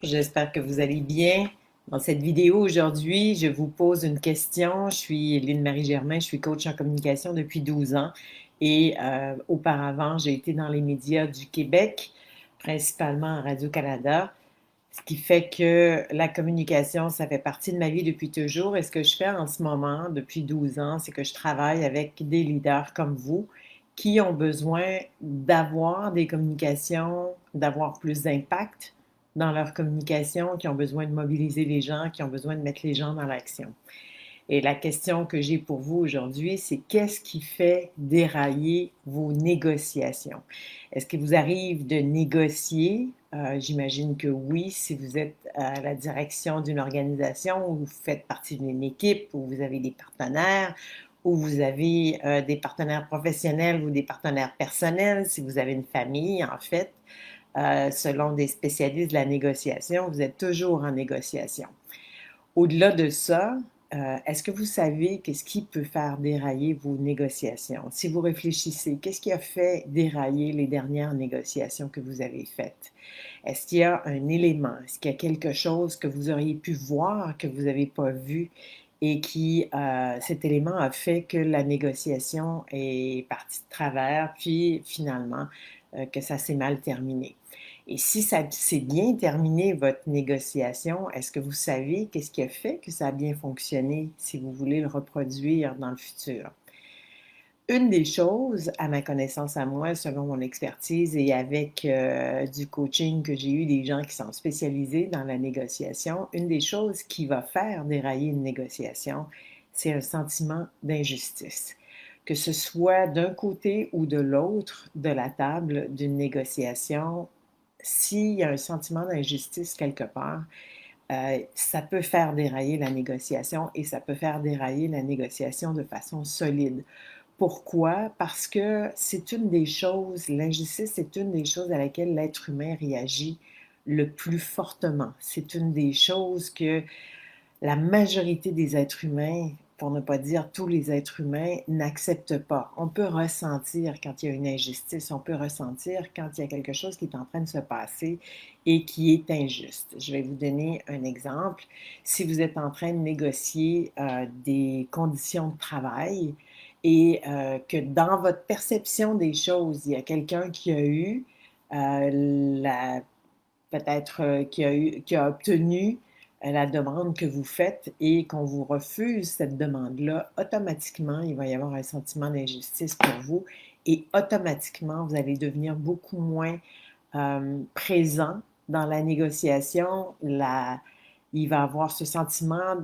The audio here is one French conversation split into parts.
J'espère que vous allez bien. Dans cette vidéo aujourd'hui, je vous pose une question. Je suis Lynne-Marie Germain, je suis coach en communication depuis 12 ans et auparavant, j'ai été dans les médias du Québec, principalement à Radio-Canada, ce qui fait que la communication, ça fait partie de ma vie depuis toujours. Et ce que je fais en ce moment, depuis 12 ans, c'est que je travaille avec des leaders comme vous qui ont besoin d'avoir des communications, d'avoir plus d'impact dans leur communication, qui ont besoin de mobiliser les gens, qui ont besoin de mettre les gens dans l'action. Et la question que j'ai pour vous aujourd'hui, c'est qu'est-ce qui fait dérailler vos négociations? Est-ce qu'il vous arrive de négocier? J'imagine que oui, si vous êtes à la direction d'une organisation ou vous faites partie d'une équipe où vous avez des partenaires, ou vous avez des partenaires professionnels ou des partenaires personnels, si vous avez une famille, en fait, selon des spécialistes de la négociation, vous êtes toujours en négociation. Au-delà de ça, est-ce que vous savez qu'est-ce qui peut faire dérailler vos négociations? Si vous réfléchissez, qu'est-ce qui a fait dérailler les dernières négociations que vous avez faites? Est-ce qu'il y a un élément? Est-ce qu'il y a quelque chose que vous auriez pu voir que vous n'avez pas vu et qui, cet élément a fait que la négociation est partie de travers, puis finalement, que ça s'est mal terminé? Et si ça s'est bien terminé, votre négociation, est-ce que vous savez qu'est-ce qui a fait que ça a bien fonctionné si vous voulez le reproduire dans le futur? Une des choses, à ma connaissance à moi, selon mon expertise et avec du coaching que j'ai eu des gens qui sont spécialisés dans la négociation, une des choses qui va faire dérailler une négociation, c'est un sentiment d'injustice. Que ce soit d'un côté ou de l'autre de la table d'une négociation, s'il y a un sentiment d'injustice quelque part, ça peut faire dérailler la négociation et ça peut faire dérailler la négociation de façon solide. Pourquoi? Parce que c'est une des choses, l'injustice est une des choses à laquelle l'être humain réagit le plus fortement. C'est une des choses que la majorité des êtres humains, pour ne pas dire tous les êtres humains, n'acceptent pas. On peut ressentir quand il y a une injustice, on peut ressentir quand il y a quelque chose qui est en train de se passer et qui est injuste. Je vais vous donner un exemple. Si vous êtes en train de négocier des conditions de travail et que dans votre perception des choses, il y a quelqu'un qui a eu la peut-être qui a obtenu la demande que vous faites et qu'on vous refuse cette demande-là, automatiquement, il va y avoir un sentiment d'injustice pour vous et automatiquement, vous allez devenir beaucoup moins présent dans la négociation. Il va avoir ce sentiment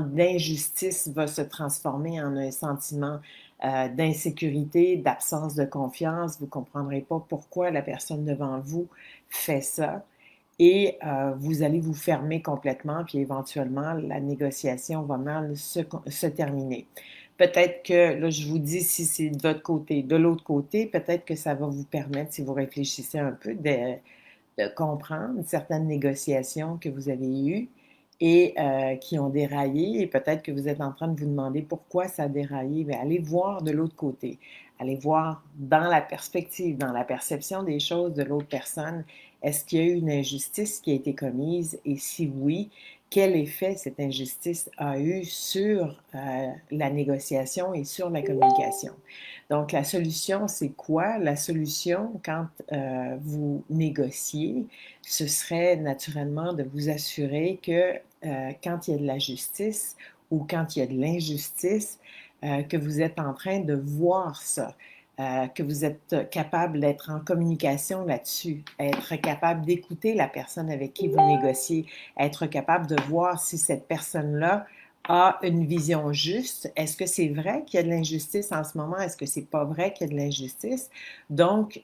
d'injustice va se transformer en un sentiment d'insécurité, d'absence de confiance. Vous ne comprendrez pas pourquoi la personne devant vous fait ça. Et vous allez vous fermer complètement, puis éventuellement, la négociation va mal se terminer. Peut-être que, là, je vous dis si c'est de votre côté. De l'autre côté, peut-être que ça va vous permettre, si vous réfléchissez un peu, de comprendre certaines négociations que vous avez eues et qui ont déraillé et peut-être que vous êtes en train de vous demander pourquoi ça a déraillé. Bien, allez voir de l'autre côté. Allez voir dans la perspective, dans la perception des choses de l'autre personne. Est-ce qu'il y a eu une injustice qui a été commise? Et si oui, quel effet cette injustice a eu sur la négociation et sur la communication? Donc, la solution, c'est quoi? La solution, quand vous négociez, ce serait naturellement de vous assurer que quand il y a de la justice ou quand il y a de l'injustice, que vous êtes en train de voir ça, que vous êtes capable d'être en communication là-dessus, être capable d'écouter la personne avec qui vous négociez, être capable de voir si cette personne-là a une vision juste. Est-ce que c'est vrai qu'il y a de l'injustice en ce moment? Est-ce que c'est pas vrai qu'il y a de l'injustice? Donc,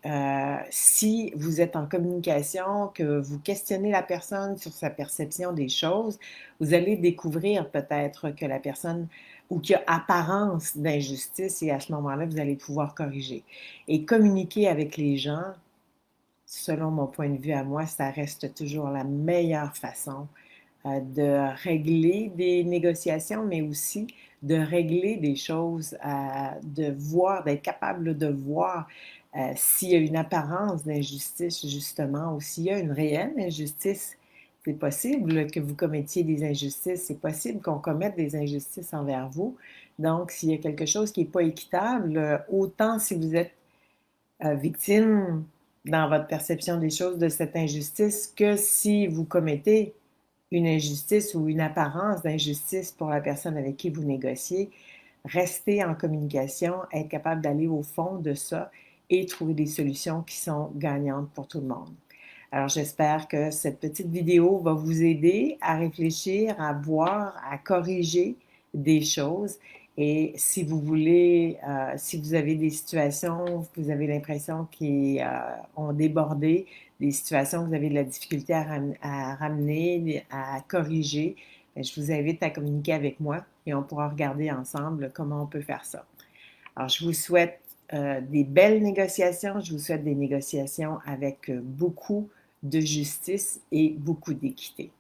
si vous êtes en communication, que vous questionnez la personne sur sa perception des choses, vous allez découvrir peut-être que la personne ou qu'il y a apparence d'injustice et à ce moment-là, vous allez pouvoir corriger. Et communiquer avec les gens, selon mon point de vue à moi, ça reste toujours la meilleure façon de régler des négociations, mais aussi de régler des choses, de voir, d'être capable de voir s'il y a une apparence d'injustice, justement, ou s'il y a une réelle injustice, c'est possible que vous commettiez des injustices, c'est possible qu'on commette des injustices envers vous. Donc, s'il y a quelque chose qui n'est pas équitable, autant si vous êtes victime dans votre perception des choses de cette injustice que si vous commettez une injustice ou une apparence d'injustice pour la personne avec qui vous négociez, rester en communication, être capable d'aller au fond de ça et trouver des solutions qui sont gagnantes pour tout le monde. Alors, j'espère que cette petite vidéo va vous aider à réfléchir, à voir, à corriger des choses. Et si vous voulez, si vous avez des situations, vous avez l'impression qu'ils ont débordé, des situations que vous avez de la difficulté à ramener, à corriger, bien, je vous invite à communiquer avec moi et on pourra regarder ensemble comment on peut faire ça. Alors, je vous souhaite des belles négociations, je vous souhaite des négociations avec beaucoup de justice et beaucoup d'équité.